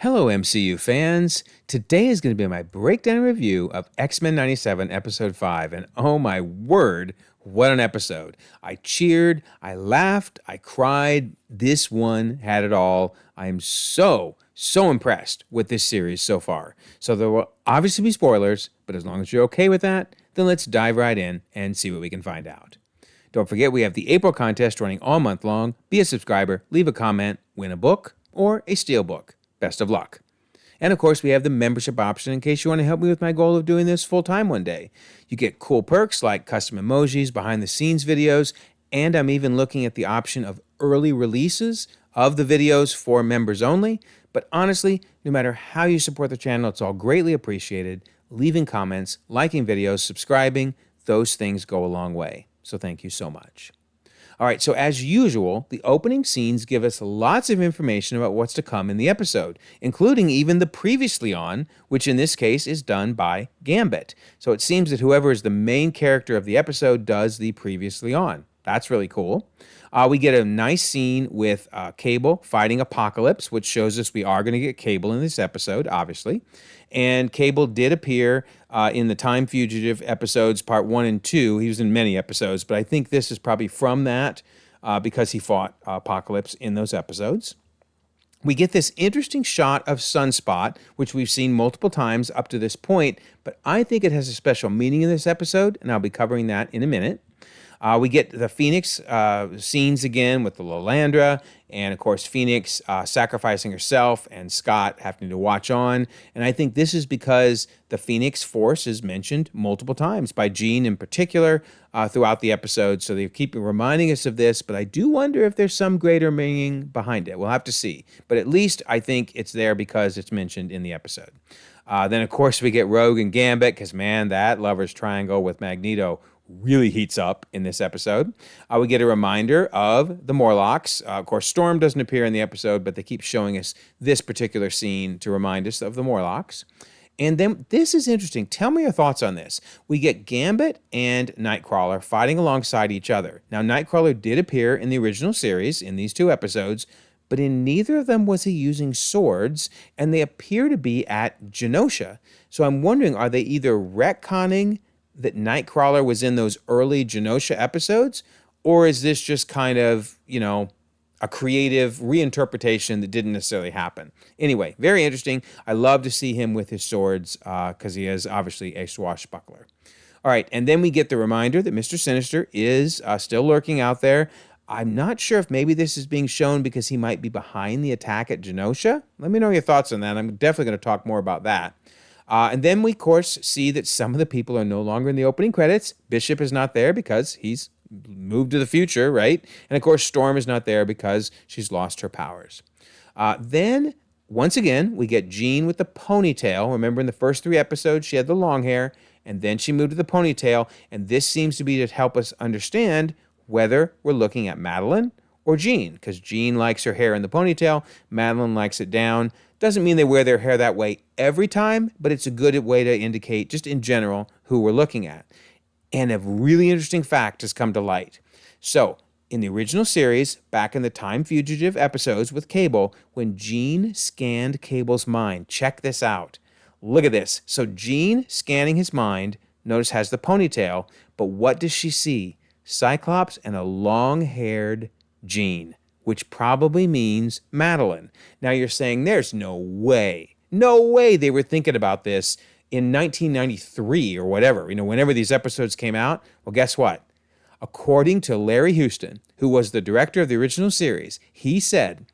Hello, MCU fans. Today is going to be my breakdown review of X-Men 97, Episode 5. And oh my word, what an episode. I cheered, I laughed, I cried. This one had it all. I am so impressed with this series so far. So there will obviously be spoilers, but as long as you're okay with that, then let's dive right in and see what we can find out. Don't forget, we have the April contest running all month long. Be a subscriber, leave a comment, win a book or a steelbook. Best of luck. And of course, we have the membership option in case you want to help me with my goal of doing this full time one day. You get cool perks like custom emojis, behind the scenes videos, and I'm even looking at the option of early releases of the videos for members only. But honestly, no matter how you support the channel, it's all greatly appreciated. Leaving comments, liking videos, subscribing, those things go a long way. So thank you so much. All right, so as usual, the opening scenes give us lots of information about what's to come in the episode, including even the previously on, which in this case is done by Gambit. So it seems that whoever is the main character of the episode does the previously on. That's really cool. We get a nice scene with Cable fighting Apocalypse, which shows us we are going to get Cable in this episode, obviously. And Cable did appear in the Time Fugitive episodes, part 1 and 2. He was in many episodes, but I think this is probably from that because he fought Apocalypse in those episodes. We get this interesting shot of Sunspot, which we've seen multiple times up to this point, but I think it has a special meaning in this episode, and I'll be covering that in a minute. We get the Phoenix scenes again with the Lilandra, and of course Phoenix sacrificing herself and Scott having to watch on. And I think this is because the Phoenix Force is mentioned multiple times by Jean in particular throughout the episode. So they keep reminding us of this, but I do wonder if there's some greater meaning behind it. We'll have to see. But at least I think it's there because it's mentioned in the episode. Then of course we get Rogue and Gambit because man, that lover's triangle with Magneto really heats up in this episode. We get a reminder of the Morlocks. Of course, Storm doesn't appear in the episode, but they keep showing us this particular scene to remind us of the Morlocks. And then this is interesting. Tell me your thoughts on this. We get Gambit and Nightcrawler fighting alongside each other. Now, Nightcrawler did appear in the original series in these two episodes, but in neither of them was he using swords, and they appear to be at Genosha. So I'm wondering, are they either retconning that Nightcrawler was in those early Genosha episodes, or is this just kind of, a creative reinterpretation that didn't necessarily happen? Anyway, very interesting. I love to see him with his swords because he is obviously a swashbuckler. All right, and then we get the reminder that Mr. Sinister is still lurking out there. I'm not sure if maybe this is being shown because he might be behind the attack at Genosha. Let me know your thoughts on that. I'm definitely going to talk more about that. And then we, of course, see that some of the people are no longer in the opening credits. Bishop is not there because he's moved to the future, right? And, of course, Storm is not there because she's lost her powers. Then, once again, we get Jean with the ponytail. Remember, in the first 3 episodes, she had the long hair, and then she moved to the ponytail. And this seems to be to help us understand whether we're looking at Madelyne or Jean, because Jean likes her hair in the ponytail, Madelyne likes it down. Doesn't mean they wear their hair that way every time, but it's a good way to indicate, just in general, who we're looking at. And a really interesting fact has come to light. So, in the original series, back in the Time Fugitive episodes with Cable, when Jean scanned Cable's mind, check this out. Look at this. So Jean, scanning his mind, notice has the ponytail, but what does she see? Cyclops and a long-haired Jean, which probably means Madelyne. Now you're saying there's no way they were thinking about this in 1993 or whatever, whenever these episodes came out. Well, guess what? According to Larry Houston, who was the director of the original series, he said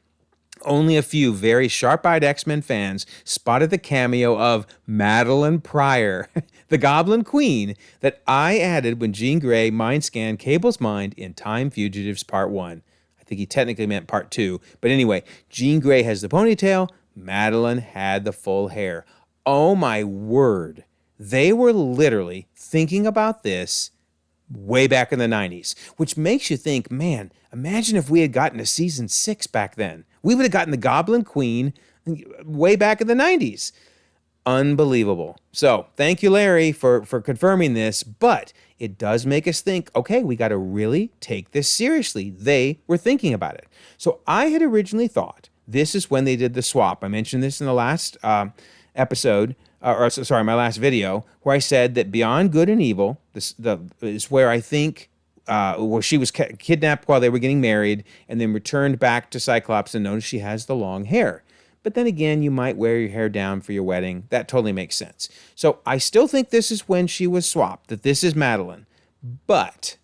only a few very sharp-eyed X-Men fans spotted the cameo of Madelyne Pryor, the Goblin Queen, that I added when Jean Grey mind-scanned Cable's mind in Time Fugitives Part 1. I think he technically meant Part 2. But anyway, Jean Grey has the ponytail, Madelyne had the full hair. Oh my word. They were literally thinking about this way back in the 90s, which makes you think, man, imagine if we had gotten to season 6 back then. We would have gotten the Goblin Queen way back in the 90s. Unbelievable. So thank you, Larry, for confirming this, but it does make us think, okay, we got to really take this seriously. They were thinking about it. So I had originally thought this is when they did the swap. I mentioned this in the last episode, my last video, where I said that Beyond Good and Evil is where I think where she was kidnapped while they were getting married and then returned back to Cyclops, and notice she has the long hair. But then again, you might wear your hair down for your wedding. That totally makes sense. So I still think this is when she was swapped, that this is Madelyne. But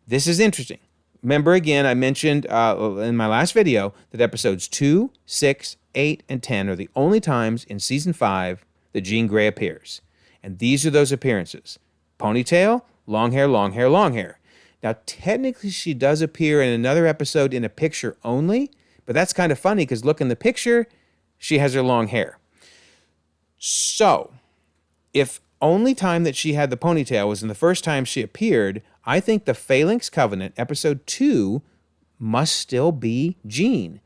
this is interesting. Remember, again, I mentioned in my last video that episodes 2, 6, 8, and 10 are the only times in season 5 that Jean Grey appears. And these are those appearances. Ponytail, long hair, long hair, long hair. Now, technically, she does appear in another episode in a picture only, but that's kind of funny because look in the picture, she has her long hair. So, if only time that she had the ponytail was in the first time she appeared, I think the Phalanx Covenant, episode 2, must still be Jean.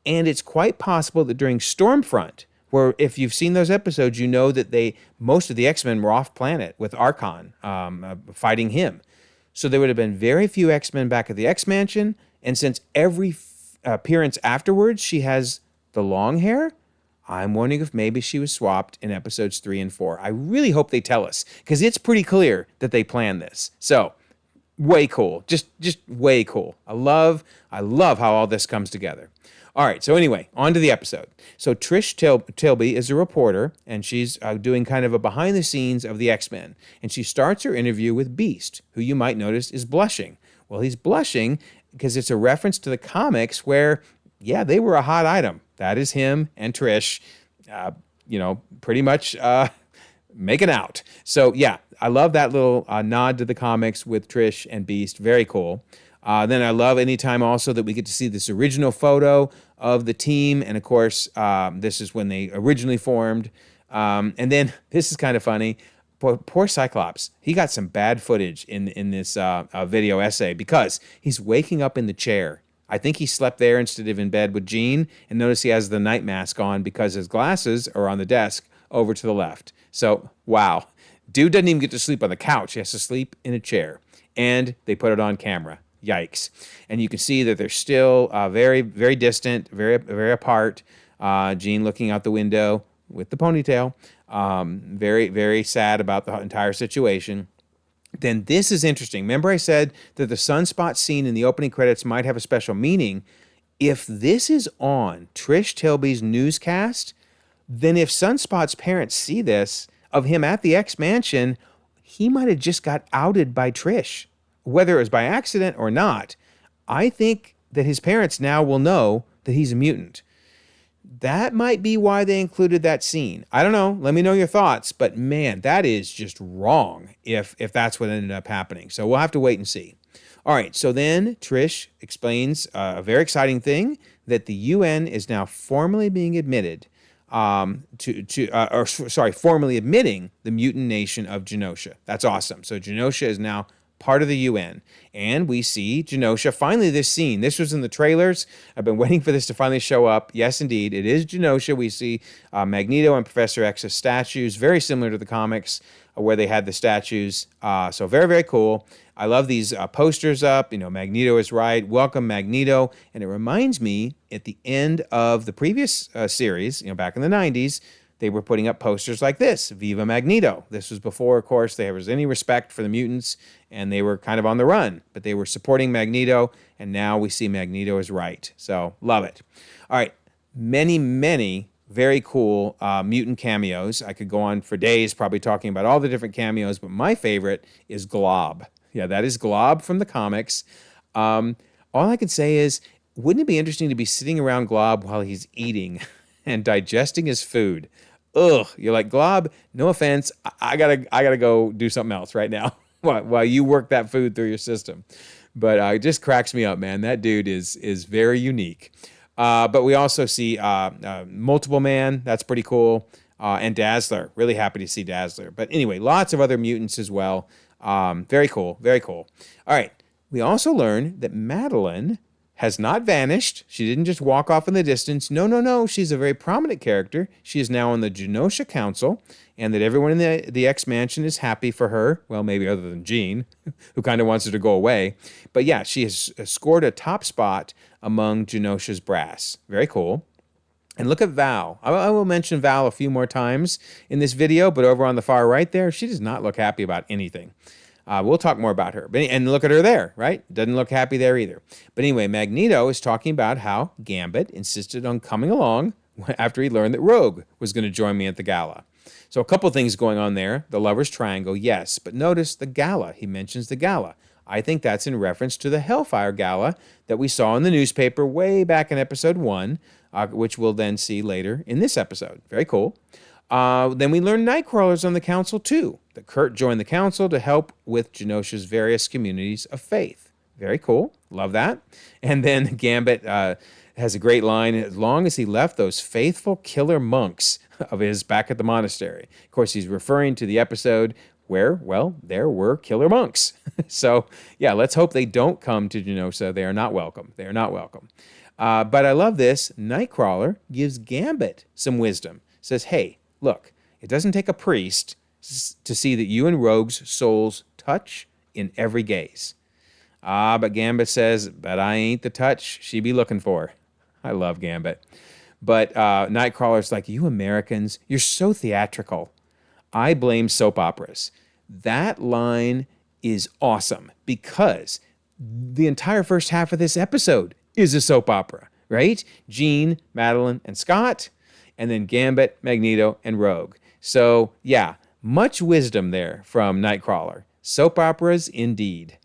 And it's quite possible that during Stormfront, where if you've seen those episodes, you know that most of the X-Men were off planet with Archon fighting him. So there would have been very few X-Men back at the X-Mansion, and since every appearance afterwards she has the long hair, I'm wondering if maybe she was swapped in episodes 3 and 4. I really hope they tell us, because it's pretty clear that they planned this. So, way cool. Just way cool. I love how all this comes together. All right, so anyway, on to the episode. So Trish Tilby is a reporter, and she's doing kind of a behind-the-scenes of the X-Men. And she starts her interview with Beast, who you might notice is blushing. Well, he's blushing because it's a reference to the comics where, yeah, they were a hot item. That is him and Trish, pretty much making out. So, yeah, I love that little nod to the comics with Trish and Beast. Very cool. Then I love anytime also that we get to see this original photo of the team. And, of course, this is when they originally formed. And then this is kind of funny. Poor Cyclops. He got some bad footage in this video essay because he's waking up in the chair. I think he slept there instead of in bed with Jean. And notice he has the night mask on because his glasses are on the desk over to the left. So, wow. Dude doesn't even get to sleep on the couch. He has to sleep in a chair. And they put it on camera. Yikes. And you can see that they're still very, very distant, very, very apart. Jean looking out the window with the ponytail. Very, very sad about the entire situation. Then this is interesting. Remember I said that the sunspot scene in the opening credits might have a special meaning. If this is on Trish Tilby's newscast, then if Sunspot's parents see this of him at the X-Mansion, he might have just got outed by Trish. Whether it was by accident or not, I think that his parents now will know that he's a mutant. That might be why they included that scene. I don't know. Let me know your thoughts. But man, that is just wrong if that's what ended up happening. So we'll have to wait and see. All right. So then Trish explains a very exciting thing, that the UN is now formally being admitted formally admitting the mutant nation of Genosha. That's awesome. So Genosha is now part of the UN. And we see Genosha, finally this scene. This was in the trailers. I've been waiting for this to finally show up. Yes, indeed, it is Genosha. We see Magneto and Professor X's statues, very similar to the comics where they had the statues. So very, very cool. I love these posters up. Magneto is right. Welcome, Magneto. And it reminds me, at the end of the previous series, back in the 90s, they were putting up posters like this, Viva Magneto. This was before, of course, there was any respect for the mutants, and they were kind of on the run. But they were supporting Magneto, and now we see Magneto is right. So, love it. All right, many, many very cool mutant cameos. I could go on for days probably talking about all the different cameos, but my favorite is Glob. Yeah, that is Glob from the comics. All I can say is, wouldn't it be interesting to be sitting around Glob while he's eating and digesting his food? Ugh, you're like, Glob, no offense, I gotta go do something else right now while you work that food through your system. But it just cracks me up, man. That dude is very unique. But we also see Multiple Man. That's pretty cool. And Dazzler. Really happy to see Dazzler. But anyway, lots of other mutants as well. Very cool. Very cool. All right. We also learn that Madelyne has not vanished. She didn't just walk off in the distance. No. She's a very prominent character. She is now on the Genosha Council, and that everyone in the X-Mansion is happy for her. Well, maybe other than Jean, who kind of wants her to go away. But yeah, she has scored a top spot among Genosha's brass. Very cool. And look at Val. I will mention Val a few more times in this video, but over on the far right there, she does not look happy about anything. We'll talk more about her. And look at her there, right? Doesn't look happy there either. But anyway, Magneto is talking about how Gambit insisted on coming along after he learned that Rogue was going to join me at the gala. So a couple things going on there. The lover's triangle, yes. But notice the gala. He mentions the gala. I think that's in reference to the Hellfire Gala that we saw in the newspaper way back in episode 1, which we'll then see later in this episode. Very cool. Then we learn Nightcrawler's on the council too. That Kurt joined the council to help with Genosha's various communities of faith. Very cool. Love that. And then Gambit has a great line. As long as he left those faithful killer monks of his back at the monastery. Of course, he's referring to the episode where, well, there were killer monks. So, yeah, let's hope they don't come to Genosha. They are not welcome. They are not welcome. But I love this. Nightcrawler gives Gambit some wisdom. Says, hey, look, it doesn't take a priest to see that you and Rogue's souls touch in every gaze. But Gambit says, but I ain't the touch she be looking for. I love Gambit. But Nightcrawler's like, you Americans, you're so theatrical. I blame soap operas. That line is awesome because the entire first half of this episode is a soap opera, right? Jean, Madelyne, and Scott, and then Gambit, Magneto, and Rogue. So, yeah, much wisdom there from Nightcrawler. Soap operas indeed.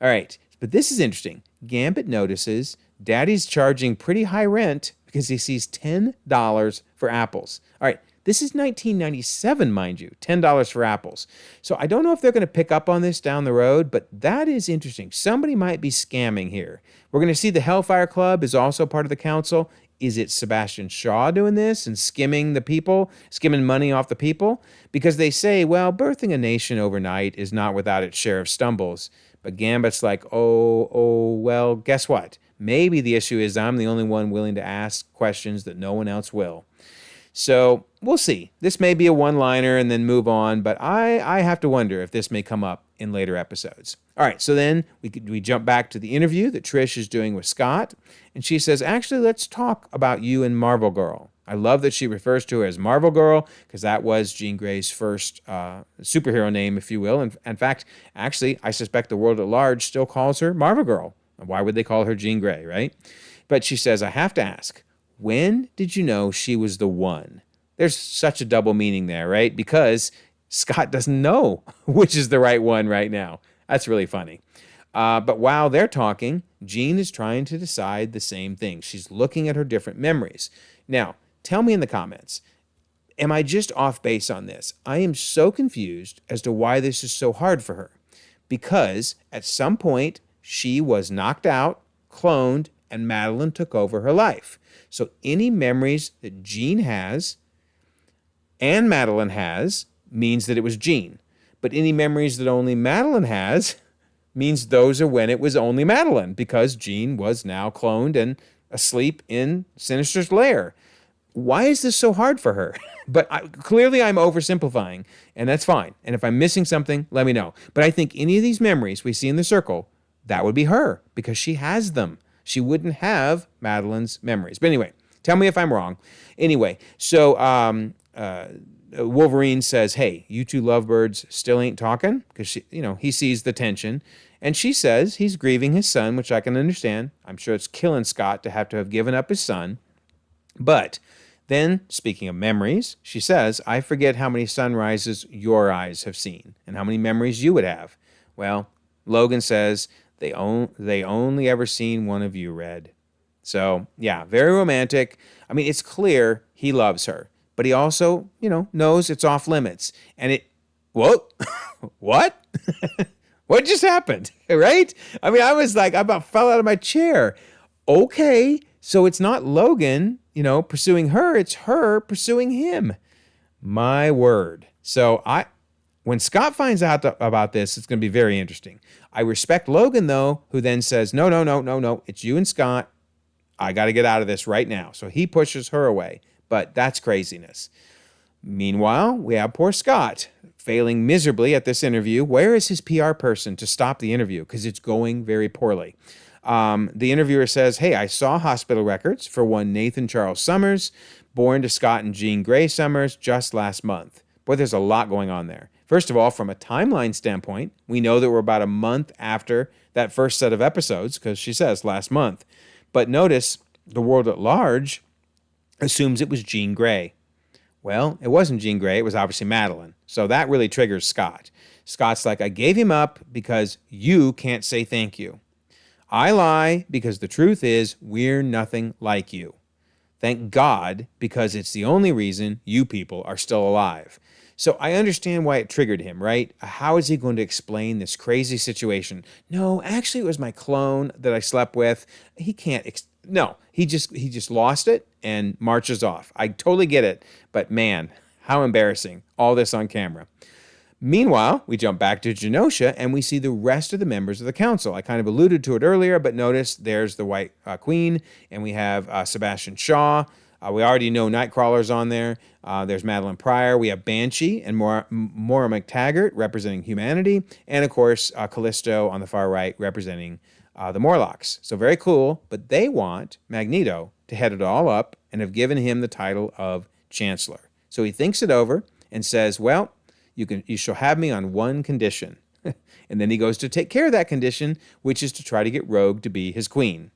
All right, but this is interesting. Gambit notices Daddy's charging pretty high rent because he sees $10 for apples. All right, this is 1997, mind you, $10 for apples. So I don't know if they're going to pick up on this down the road, but that is interesting. Somebody might be scamming here. We're going to see the Hellfire Club is also part of the council. Is it Sebastian Shaw doing this and skimming the people, skimming money off the people? Because they say, well, birthing a nation overnight is not without its share of stumbles. But Gambit's like, well, guess what? Maybe the issue is I'm the only one willing to ask questions that no one else will. So we'll see. This may be a one-liner and then move on, but I have to wonder if this may come up in later episodes. All right, so then we jump back to the interview that Trish is doing with Scott, and she says, actually, let's talk about you and Marvel Girl. I love that she refers to her as Marvel Girl because that was Jean Grey's first superhero name, if you will. In fact, actually, I suspect the world at large still calls her Marvel Girl. Why would they call her Jean Grey, right? But she says, I have to ask, when did you know she was the one? There's such a double meaning there, right? Because Scott doesn't know which is the right one right now. That's really funny. But while they're talking, Jean is trying to decide the same thing. She's looking at her different memories. Now, tell me in the comments, am I just off base on this? I am so confused as to why this is so hard for her. Because at some point, she was knocked out, cloned, and Madelyne took over her life. So any memories that Jean has and Madelyne has means that it was Jean. But any memories that only Madelyne has means those are when it was only Madelyne, because Jean was now cloned and asleep in Sinister's lair. Why is this so hard for her? But clearly I'm oversimplifying, and that's fine. And if I'm missing something, let me know. But I think any of these memories we see in the circle, that would be her, because she has them. She wouldn't have Madelyne's memories. But anyway, tell me if I'm wrong. Anyway, so Wolverine says, hey, you two lovebirds still ain't talking? Because, he sees the tension. And she says he's grieving his son, which I can understand. I'm sure it's killing Scott to have given up his son. But then, speaking of memories, she says, I forget how many sunrises your eyes have seen and how many memories you would have. Well, Logan says, they only ever seen one of you, Red. So, yeah, very romantic. I mean, it's clear he loves her. But he also, knows it's off limits. And whoa, what? What just happened, right? I mean, I was like, I about fell out of my chair. Okay, so it's not Logan, pursuing her. It's her pursuing him. My word. So when Scott finds out about this, it's going to be very interesting. I respect Logan, though, who then says, no, it's you and Scott. I got to get out of this right now. So he pushes her away. But that's craziness. Meanwhile, we have poor Scott failing miserably at this interview. Where is his PR person to stop the interview? Because it's going very poorly. The interviewer says, hey, I saw hospital records for one Nathan Charles Summers, born to Scott and Jean Grey Summers just last month. Boy, there's a lot going on there. First of all, from a timeline standpoint, we know that we're about a month after that first set of episodes, because she says last month. But notice the world at large assumes it was Jean Grey. Well, it wasn't Jean Grey. It was obviously Madelyne. So that really triggers Scott. Scott's like, I gave him up because you can't say thank you. I lie because the truth is we're nothing like you. Thank God, because it's the only reason you people are still alive. So I understand why it triggered him, right? How is he going to explain this crazy situation? No, actually, it was my clone that I slept with. He can't. No, he just lost it and marches off. I totally get it, but man, how embarrassing! All this on camera. Meanwhile, we jump back to Genosha and we see the rest of the members of the council. I kind of alluded to it earlier, but notice there's the White Queen, and we have Sebastian Shaw. We already know Nightcrawler's on there. There's Madelyne Pryor. We have Banshee and Maura McTaggart representing humanity. And, of course, Callisto on the far right representing the Morlocks. So very cool, but they want Magneto to head it all up and have given him the title of Chancellor. So he thinks it over and says, well, you shall have me on one condition. And then he goes to take care of that condition, which is to try to get Rogue to be his queen.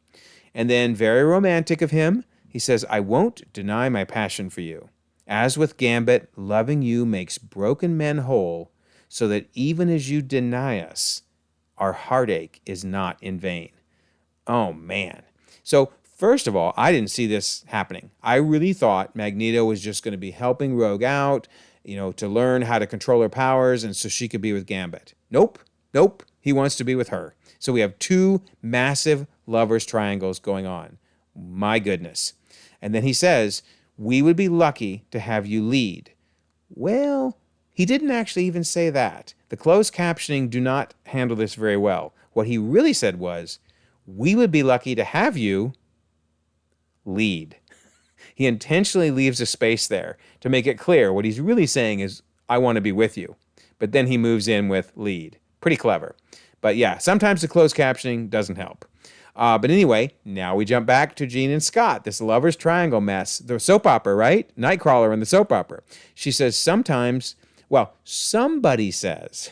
And then, very romantic of him, he says, I won't deny my passion for you. As with Gambit, loving you makes broken men whole, so that even as you deny us, our heartache is not in vain. Oh, man. So, first of all, I didn't see this happening. I really thought Magneto was just going to be helping Rogue out, to learn how to control her powers, and so she could be with Gambit. Nope. He wants to be with her. So we have two massive lovers triangles going on. My goodness. And then he says, we would be lucky to have you lead. Well, he didn't actually even say that. The closed captioning do not handle this very well. What he really said was, we would be lucky to have you lead. He intentionally leaves a space there to make it clear what he's really saying is, I want to be with you. But then he moves in with lead. Pretty clever. But yeah, sometimes the closed captioning doesn't help. But anyway, now we jump back to Jean and Scott, this lover's triangle mess. The soap opera, right? Nightcrawler and the soap opera. She says somebody says,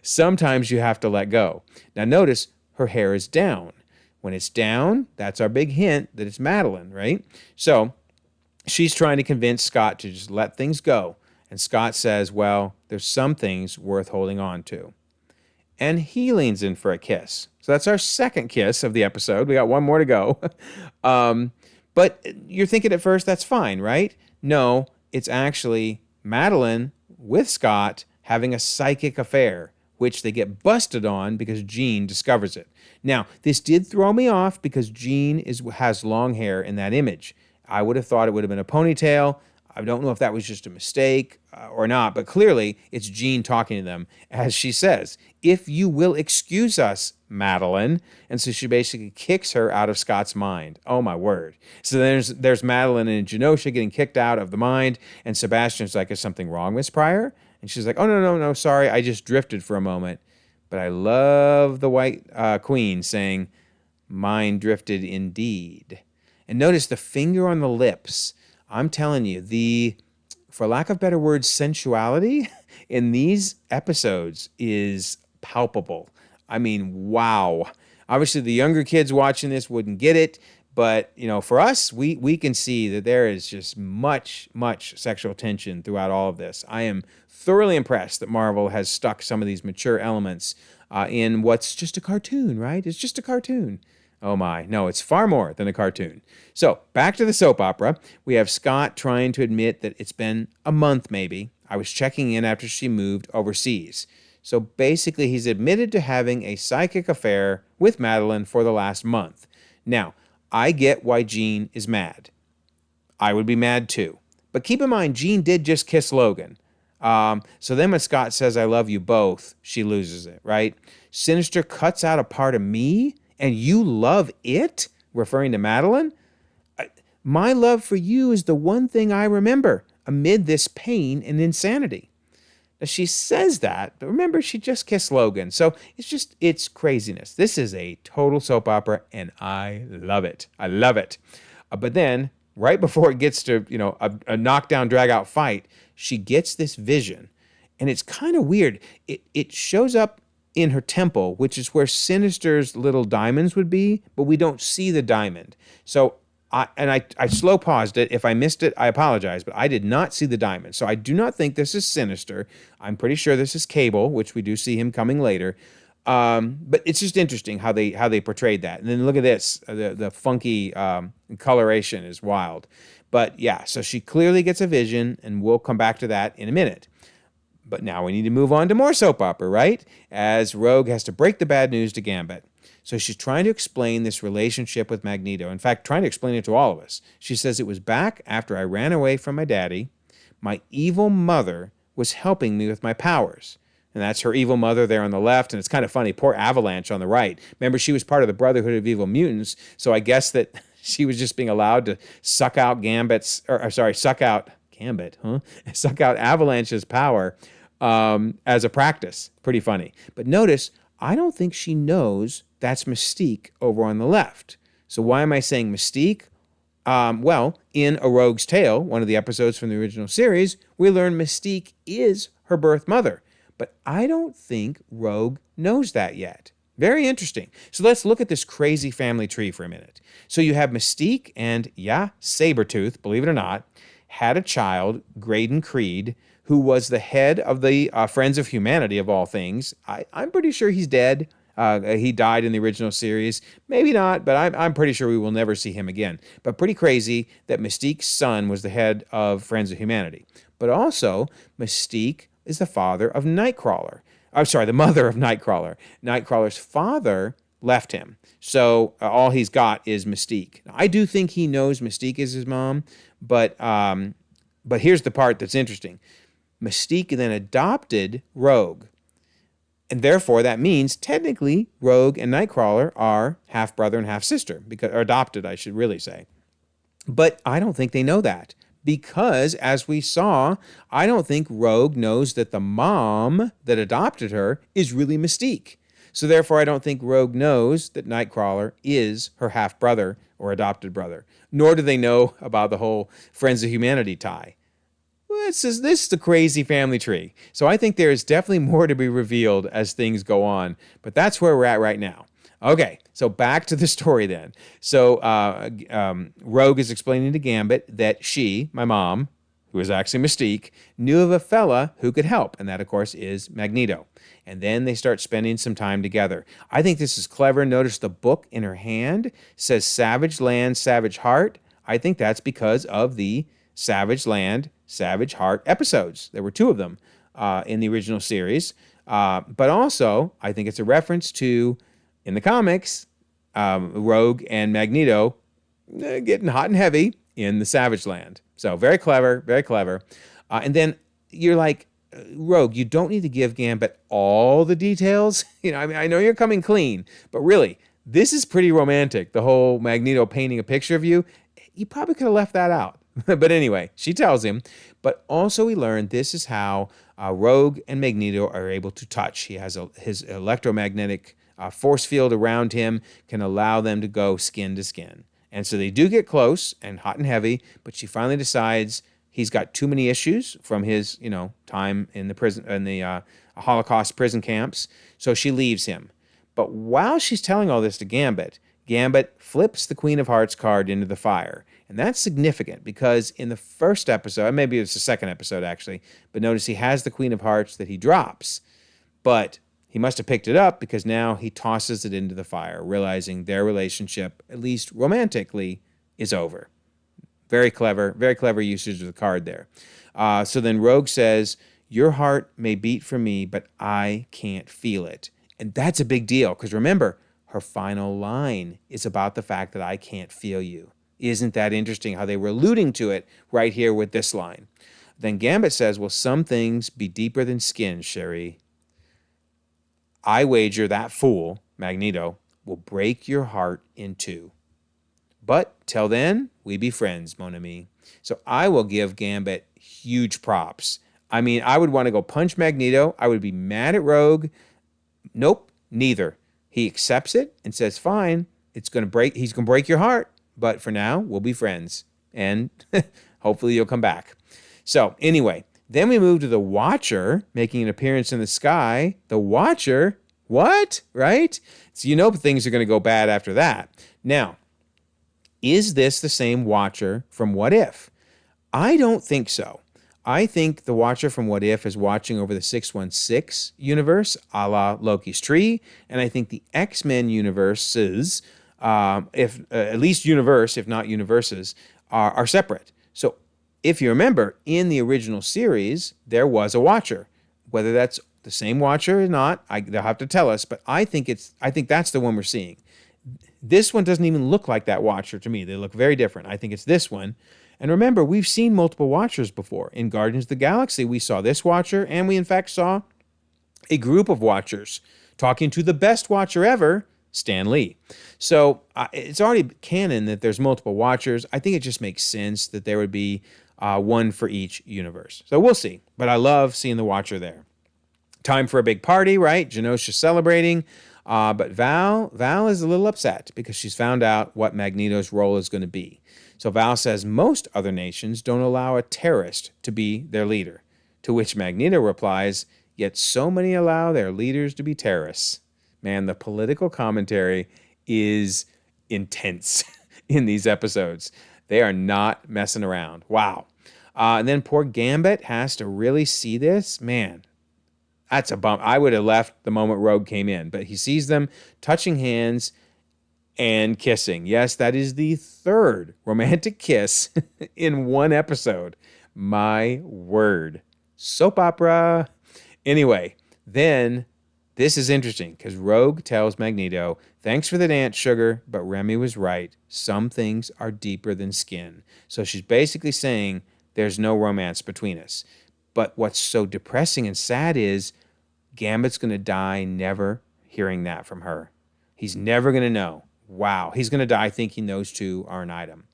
sometimes you have to let go. Now notice her hair is down. When it's down, that's our big hint that it's Madelyne, right? So she's trying to convince Scott to just let things go. And Scott says, well, there's some things worth holding on to. And he leans in for a kiss. So that's our second kiss of the episode. We got one more to go. But you're thinking at first, that's fine, right? No, it's actually Madelyne with Scott having a psychic affair, which they get busted on because Jean discovers it. Now, this did throw me off because Jean has long hair in that image. I would have thought it would have been a ponytail. I don't know if that was just a mistake or not, but clearly it's Jean talking to them, as she says, if you will excuse us, Madelyne. And so she basically kicks her out of Scott's mind. Oh, my word. So there's Madelyne and Genosha getting kicked out of the mind, and Sebastian's like, is something wrong, Miss Pryor? And she's like, oh, no, sorry, I just drifted for a moment. But I love the White Queen saying, mine drifted indeed. And notice the finger on the lips. I'm telling you, for lack of better words, sensuality in these episodes is palpable. I mean, wow. Obviously, the younger kids watching this wouldn't get it. But, for us, we can see that there is just much, much sexual tension throughout all of this. I am thoroughly impressed that Marvel has stuck some of these mature elements in what's just a cartoon, right? It's just a cartoon. Oh my, no, it's far more than a cartoon. So, back to the soap opera. We have Scott trying to admit that it's been a month maybe. I was checking in after she moved overseas. So basically, he's admitted to having a psychic affair with Madelyne for the last month. Now, I get why Jean is mad. I would be mad too. But keep in mind, Jean did just kiss Logan. So then when Scott says, I love you both, she loses it, right? Sinister cuts out a part of me, and you love it? Referring to Madelyne? My love for you is the one thing I remember amid this pain and insanity. Now, she says that, but remember, she just kissed Logan. So it's craziness. This is a total soap opera, and I love it. I love it. But then, right before it gets to, a knockdown, drag out fight, she gets this vision. And it's kind of weird. It shows up in her temple, which is where Sinister's little diamonds would be, but we don't see the diamond. So I slow paused it. If I missed it, I apologize, but I did not see the diamond. So I do not think this is Sinister. I'm pretty sure this is Cable, which we do see him coming later. But it's just interesting how they portrayed that. And then look at this. The funky coloration is wild. But yeah, so she clearly gets a vision, and we'll come back to that in a minute. But now we need to move on to more soap opera, right? As Rogue has to break the bad news to Gambit. So she's trying to explain this relationship with Magneto. In fact, trying to explain it to all of us. She says, it was back after I ran away from my daddy. My evil mother was helping me with my powers. And that's her evil mother there on the left. And it's kind of funny. Poor Avalanche on the right. Remember, she was part of the Brotherhood of Evil Mutants. So I guess that she was just being allowed to suck out suck out Avalanche's power as a practice. Pretty funny. But notice, I don't think she knows that's Mystique over on the left. So why am I saying Mystique? Well, in A Rogue's Tale, one of the episodes from the original series, we learn Mystique is her birth mother. But I don't think Rogue knows that yet. Very interesting. So let's look at this crazy family tree for a minute. So you have Mystique and, Sabretooth, believe it or not, had a child, Graydon Creed, who was the head of the Friends of Humanity, of all things. I'm pretty sure he's dead. He died in the original series. Maybe not, but I'm pretty sure we will never see him again. But pretty crazy that Mystique's son was the head of Friends of Humanity. But also, Mystique is the father of Nightcrawler. The mother of Nightcrawler. Nightcrawler's father left him. So all he's got is Mystique. Now, I do think he knows Mystique is his mom, but here's the part that's interesting. Mystique then adopted Rogue. And therefore, that means technically Rogue and Nightcrawler are half brother and half sister, or adopted, I should really say. But I don't think they know that because, as we saw, I don't think Rogue knows that the mom that adopted her is really Mystique. So therefore, I don't think Rogue knows that Nightcrawler is her half brother or adopted brother, nor do they know about the whole Friends of Humanity tie. This is the crazy family tree. So I think there is definitely more to be revealed as things go on. But that's where we're at right now. Okay, so back to the story then. So Rogue is explaining to Gambit that she, my mom, who is actually Mystique, knew of a fella who could help. And that, of course, is Magneto. And then they start spending some time together. I think this is clever. Notice the book in her hand says Savage Land, Savage Heart. I think that's because of the Savage Land, Savage Heart episodes. There were 2 of them in the original series. But also, I think it's a reference to, in the comics, Rogue and Magneto getting hot and heavy in the Savage Land. So very clever, very clever. And then you're like, Rogue, you don't need to give Gambit all the details. I know you're coming clean, but really, this is pretty romantic. The whole Magneto painting a picture of you. You probably could have left that out. But anyway, she tells him. But also we learned this is how Rogue and Magneto are able to touch. He has his electromagnetic force field around him can allow them to go skin to skin. And so they do get close and hot and heavy, but she finally decides he's got too many issues from his, time in the prison, in the Holocaust prison camps. So she leaves him. But while she's telling all this to Gambit, Gambit flips the Queen of Hearts card into the fire. And that's significant because in the first episode, maybe it's the second episode actually, but notice he has the Queen of Hearts that he drops. But he must have picked it up because now he tosses it into the fire, realizing their relationship, at least romantically, is over. Very clever usage of the card there. So then Rogue says, your heart may beat for me, but I can't feel it. And that's a big deal because remember, her final line is about the fact that I can't feel you. Isn't that interesting how they were alluding to it right here with this line? Then Gambit says, will some things be deeper than skin, Cherie? I wager that fool, Magneto, will break your heart in 2. But till then, we be friends, mon ami. So I will give Gambit huge props. I mean, I would want to go punch Magneto. I would be mad at Rogue. Nope, neither. He accepts it and says, fine, he's going to break your heart, but for now, we'll be friends. And hopefully you'll come back. So anyway, then we move to the Watcher making an appearance in the sky. The Watcher, what? Right? So you know things are going to go bad after that. Now, is this the same Watcher from What If? I don't think so. I think the Watcher from What If is watching over the 616 universe, a la Loki's tree, and I think the X-Men universes, if at least universe, if not universes, are separate. So if you remember, in the original series, there was a Watcher. Whether that's the same Watcher or not, they'll have to tell us, but I think that's the one we're seeing. This one doesn't even look like that Watcher to me. They look very different. I think it's this one. And remember, we've seen multiple Watchers before. In Guardians of the Galaxy, we saw this Watcher, and we in fact saw a group of Watchers talking to the best Watcher ever, Stan Lee. So it's already canon that there's multiple Watchers. I think it just makes sense that there would be one for each universe. So we'll see. But I love seeing the Watcher there. Time for a big party, right? Genosha celebrating. But Val is a little upset because she's found out what Magneto's role is going to be. So Val says most other nations don't allow a terrorist to be their leader, to which Magneto replies, yet so many allow their leaders to be terrorists. Man, the political commentary is intense in these episodes. They are not messing around. Wow. And then poor Gambit has to really see this. Man, that's a bump. I would have left the moment Rogue came in, but he sees them touching hands and kissing. Yes, that is the third romantic kiss in one episode. My word. Soap opera. Anyway, then this is interesting because Rogue tells Magneto, thanks for the dance, sugar, but Remy was right. Some things are deeper than skin. So she's basically saying there's no romance between us. But what's so depressing and sad is Gambit's going to die never hearing that from her. He's never going to know. Wow. He's going to die thinking those two are an item.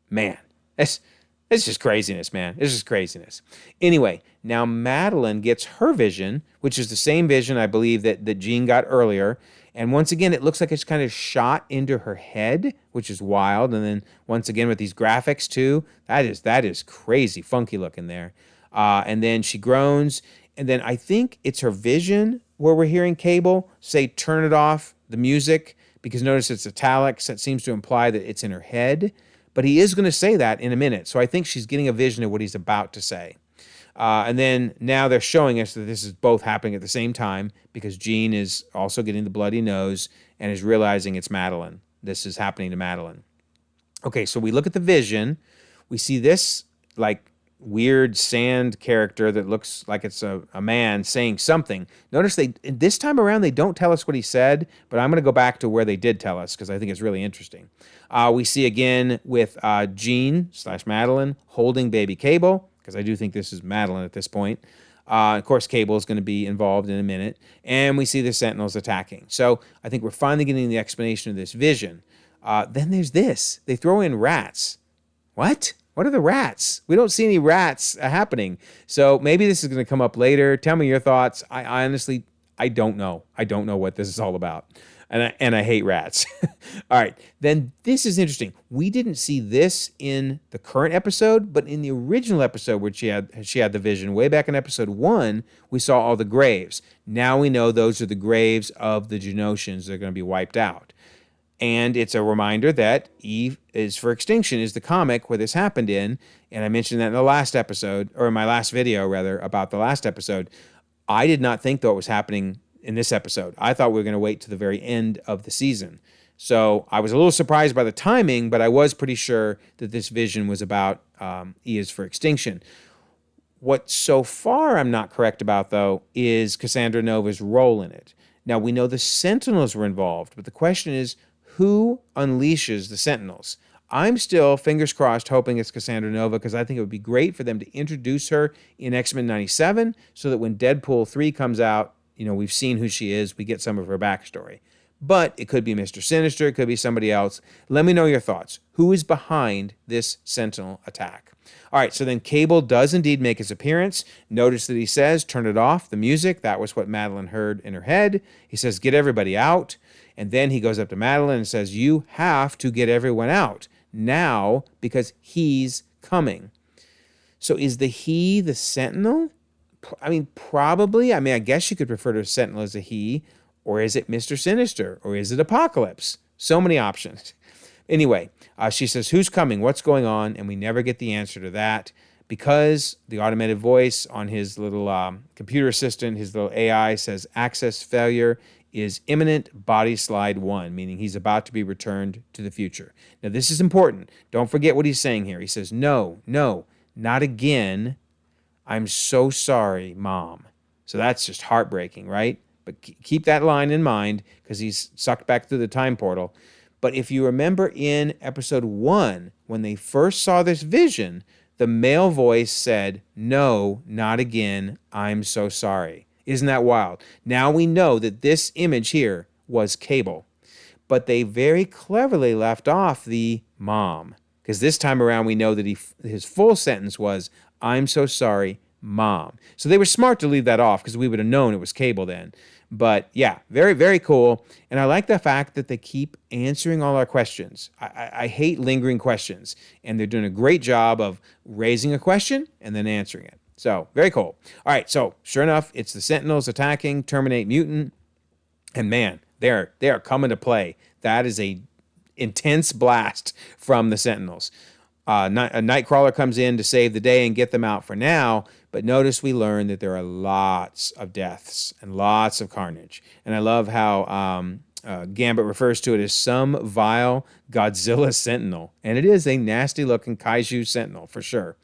Man, it's just craziness, man. It's just craziness. Anyway, now Madelyne gets her vision, which is the same vision I believe that Jean got earlier. And once again, it looks like it's kind of shot into her head, which is wild. And then once again with these graphics too, that is crazy funky looking there. And then she groans. And then I think it's her vision where we're hearing Cable say, turn it off, the music, because notice it's italics. That seems to imply that it's in her head. But he is going to say that in a minute. So I think she's getting a vision of what he's about to say. And then now they're showing us that this is both happening at the same time because Jean is also getting the bloody nose and is realizing it's Madelyne. This is happening to Madelyne. Okay, so we look at the vision. We see this like weird sand character that looks like it's a man saying something. Notice this time around they don't tell us what he said, but I'm going to go back to where they did tell us because I think it's really interesting. We see again with Jean/Madelyne holding baby Cable, because I do think this is Madelyne at this point. Of course, Cable is going to be involved in a minute, and we see the Sentinels attacking. So I think we're finally getting the explanation of this vision. Then there's this. They throw in rats. What? What are the rats? We don't see any rats happening. So maybe this is going to come up later. Tell me your thoughts. I honestly, I don't know. I don't know what this is all about. And I hate rats. All right. Then this is interesting. We didn't see this in the current episode, but in the original episode where she had the vision, way back in episode 1, we saw all the graves. Now we know those are the graves of the Genoshans that are going to be wiped out. And it's a reminder that Eve is for Extinction is the comic where this happened in. And I mentioned that in the last episode, or in my last video, rather, about the last episode. I did not think, though, it was happening in this episode. I thought we were going to wait to the very end of the season. So I was a little surprised by the timing, but I was pretty sure that this vision was about E is for Extinction. What so far I'm not correct about, though, is Cassandra Nova's role in it. Now, we know the Sentinels were involved, but the question is, who unleashes the Sentinels? I'm still, fingers crossed, hoping it's Cassandra Nova because I think it would be great for them to introduce her in X-Men 97 so that when Deadpool 3 comes out, you know, we've seen who she is, we get some of her backstory. But it could be Mr. Sinister. It could be somebody else. Let me know your thoughts. Who is behind this Sentinel attack? All right, so then Cable does indeed make his appearance. Notice that he says, turn it off, the music. That was what Madelyne heard in her head. He says, get everybody out. And then he goes up to Madelyne and says, you have to get everyone out now because he's coming. So is the he the Sentinel? I mean, probably. I mean, I guess you could refer to Sentinel as a he. Or is it Mr. Sinister? Or is it Apocalypse? So many options. Anyway, she says, who's coming? What's going on? And we never get the answer to that because the automated voice on his little computer assistant, his little AI says access failure is imminent body slide 1, meaning he's about to be returned to the future. Now, this is important. Don't forget what he's saying here. He says, no, not again. I'm so sorry, Mom. So that's just heartbreaking, right? But keep that line in mind because he's sucked back through the time portal. But if you remember in episode 1, when they first saw this vision, the male voice said, no, not again. I'm so sorry. Isn't that wild? Now we know that this image here was Cable. But they very cleverly left off the mom. Because this time around we know that his full sentence was, I'm so sorry, Mom. So they were smart to leave that off because we would have known it was Cable then. But yeah, very, very cool. And I like the fact that they keep answering all our questions. I hate lingering questions. And they're doing a great job of raising a question and then answering it. So very cool. All right, so sure enough, it's the Sentinels attacking, terminate mutant. And man, they are coming to play. That is a intense blast from the Sentinels. A Nightcrawler comes in to save the day and get them out for now, but notice we learn that there are lots of deaths and lots of carnage. And I love how Gambit refers to it as some vile Godzilla Sentinel. And it is a nasty-looking kaiju Sentinel, for sure.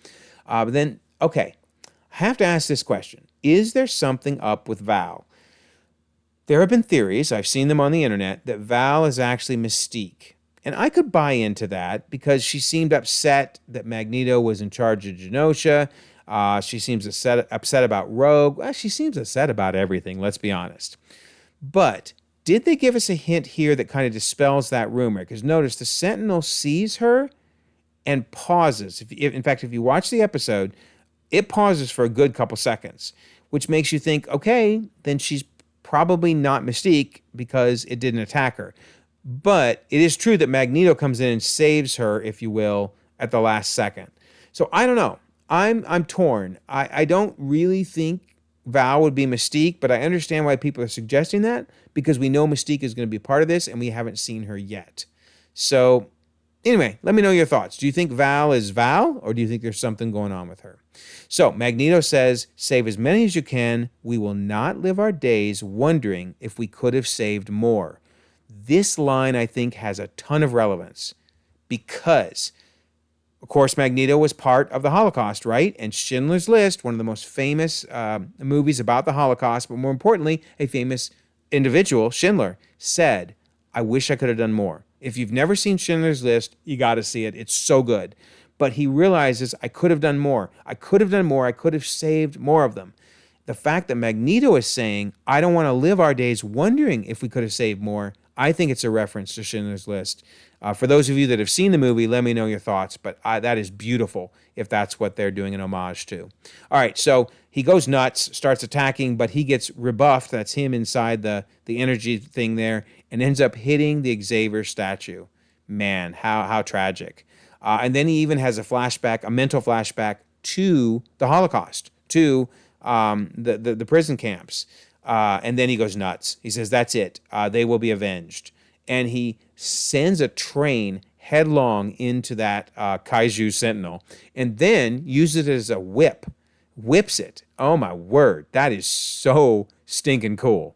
But then, okay, I have to ask this question. Is there something up with Val? There have been theories, I've seen them on the internet, that Val is actually Mystique. And I could buy into that because she seemed upset that Magneto was in charge of Genosha. She seems upset about Rogue. Well, she seems upset about everything, let's be honest. But did they give us a hint here that kind of dispels that rumor? Because notice the Sentinel sees her and pauses. In fact, if you watch the episode, it pauses for a good couple seconds, which makes you think, okay, then she's probably not Mystique because it didn't attack her. But it is true that Magneto comes in and saves her, if you will, at the last second. So I don't know. I'm torn. I don't really think Val would be Mystique, but I understand why people are suggesting that because we know Mystique is going to be part of this and we haven't seen her yet. So anyway, let me know your thoughts. Do you think Val is Val or do you think there's something going on with her? So Magneto says, save as many as you can. We will not live our days wondering if we could have saved more. This line, I think, has a ton of relevance because, of course, Magneto was part of the Holocaust, right? And Schindler's List, one of the most famous movies about the Holocaust, but more importantly, a famous individual, Schindler, said, I wish I could have done more. If you've never seen Schindler's List, you got to see it. It's so good. But he realizes, I could have done more. I could have done more. I could have saved more of them. The fact that Magneto is saying, I don't want to live our days wondering if we could have saved more, I think it's a reference to Schindler's List. For those of you that have seen the movie, let me know your thoughts, but that is beautiful if that's what they're doing an homage to. All right, so he goes nuts, starts attacking, but he gets rebuffed. That's him inside the energy thing there, and ends up hitting the Xavier statue. Man, how tragic. And then he even has a mental flashback to the Holocaust, to the prison camps. And then he goes nuts. He says, that's it. They will be avenged. And he sends a train headlong into that kaiju Sentinel and then uses it as a whips it. Oh, my word. That is so stinking cool.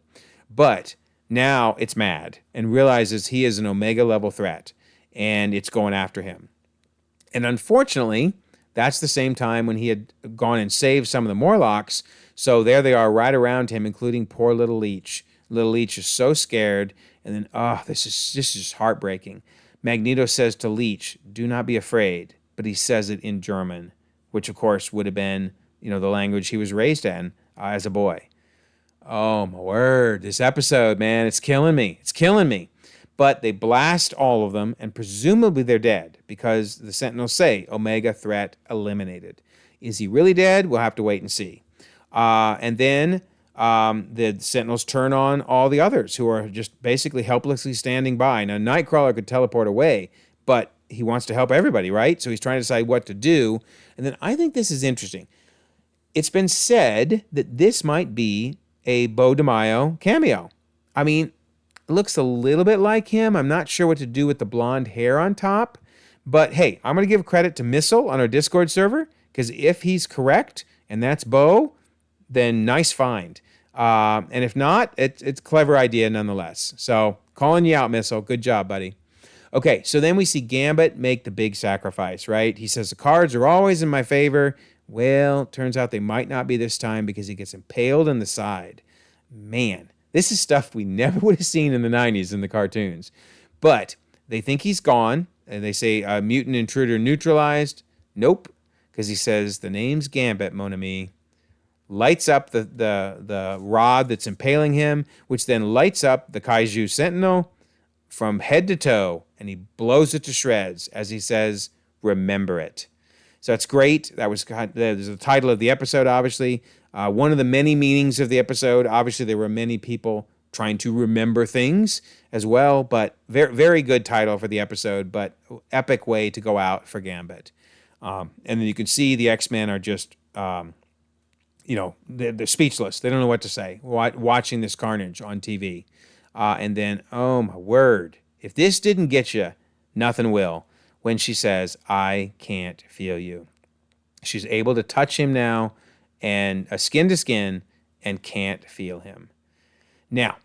But now it's mad and realizes he is an Omega level threat and it's going after him. And unfortunately, that's the same time when he had gone and saved some of the Morlocks. So there they are right around him, including poor little Leech. Little Leech is so scared. And then, this is just heartbreaking. Magneto says to Leech, do not be afraid. But he says it in German, which of course would have been, the language he was raised in as a boy. Oh, my word. This episode, man, it's killing me. It's killing me. But they blast all of them, and presumably they're dead because the Sentinels say Omega threat eliminated. Is he really dead? We'll have to wait and see. And then the Sentinels turn on all the others who are just basically helplessly standing by. Now, Nightcrawler could teleport away, but he wants to help everybody, right? So he's trying to decide what to do. And then I think this is interesting. It's been said that this might be a Bo DeMaio cameo. I mean, it looks a little bit like him. I'm not sure what to do with the blonde hair on top. But hey, I'm going to give credit to Missile on our Discord server, because if he's correct and that's Bo, then nice find. And if not, it's a clever idea nonetheless. So calling you out, Missile. Good job, buddy. Okay, so then we see Gambit make the big sacrifice, right? He says the cards are always in my favor. Well, turns out they might not be this time because he gets impaled in the side. Man, this is stuff we never would have seen in the 90s in the cartoons. But they think he's gone, and they say mutant intruder neutralized. Nope, because he says the name's Gambit, mon ami. Lights up the rod that's impaling him, which then lights up the Kaiju Sentinel from head to toe, and he blows it to shreds as he says, remember it. So it's great. That was the title of the episode, obviously. One of the many meanings of the episode. Obviously, there were many people trying to remember things as well, but very, very good title for the episode, but epic way to go out for Gambit. And then you can see the X-Men are just, they're speechless. They don't know what to say watching this carnage on TV. And then, oh my word, if this didn't get you, nothing will. When she says, I can't feel you. She's able to touch him now, and skin to skin, and can't feel him. Now,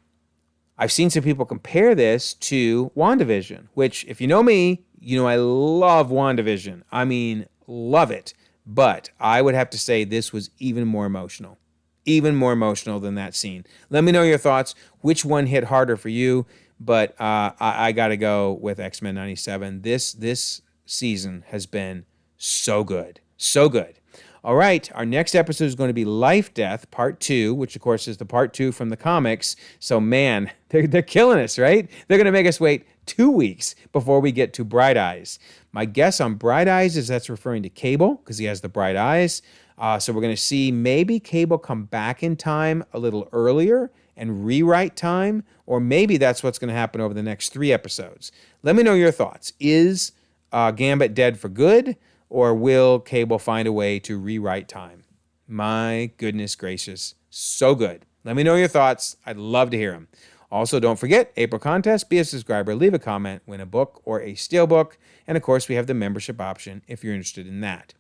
I've seen some people compare this to WandaVision, which, if you know me, you know I love WandaVision. I mean, love it. But I would have to say this was even more emotional. Even more emotional than that scene. Let me know your thoughts. Which one hit harder for you? But I got to go with X-Men 97. This season has been so good. So good. All right, our next episode is going to be Life Death Part 2, which, of course, is the Part 2 from the comics. So, man, they're killing us, right? They're going to make us wait 2 weeks before we get to Bright Eyes. My guess on Bright Eyes is that's referring to Cable, because he has the bright eyes. So we're going to see maybe Cable come back in time a little earlier and rewrite time, or maybe that's what's going to happen over the next 3 episodes. Let me know your thoughts. Is Gambit dead for good, or will Cable find a way to rewrite time? My goodness gracious, so good. Let me know your thoughts. I'd love to hear them. Also, don't forget, April contest, be a subscriber, leave a comment, win a book or a steelbook, and of course, we have the membership option if you're interested in that.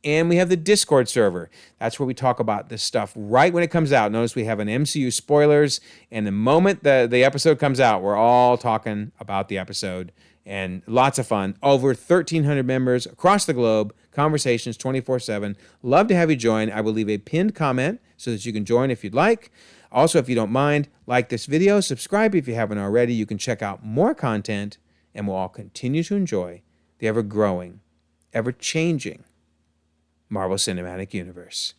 And we have the Discord server. That's where we talk about this stuff right when it comes out. Notice we have an MCU spoilers, and the moment the episode comes out, we're all talking about the episode, and lots of fun. Over 1,300 members across the globe, conversations 24/7. Love to have you join. I will leave a pinned comment so that you can join if you'd like. Also, if you don't mind, like this video, subscribe if you haven't already. You can check out more content, and we'll all continue to enjoy the ever-growing, ever-changing Marvel Cinematic Universe.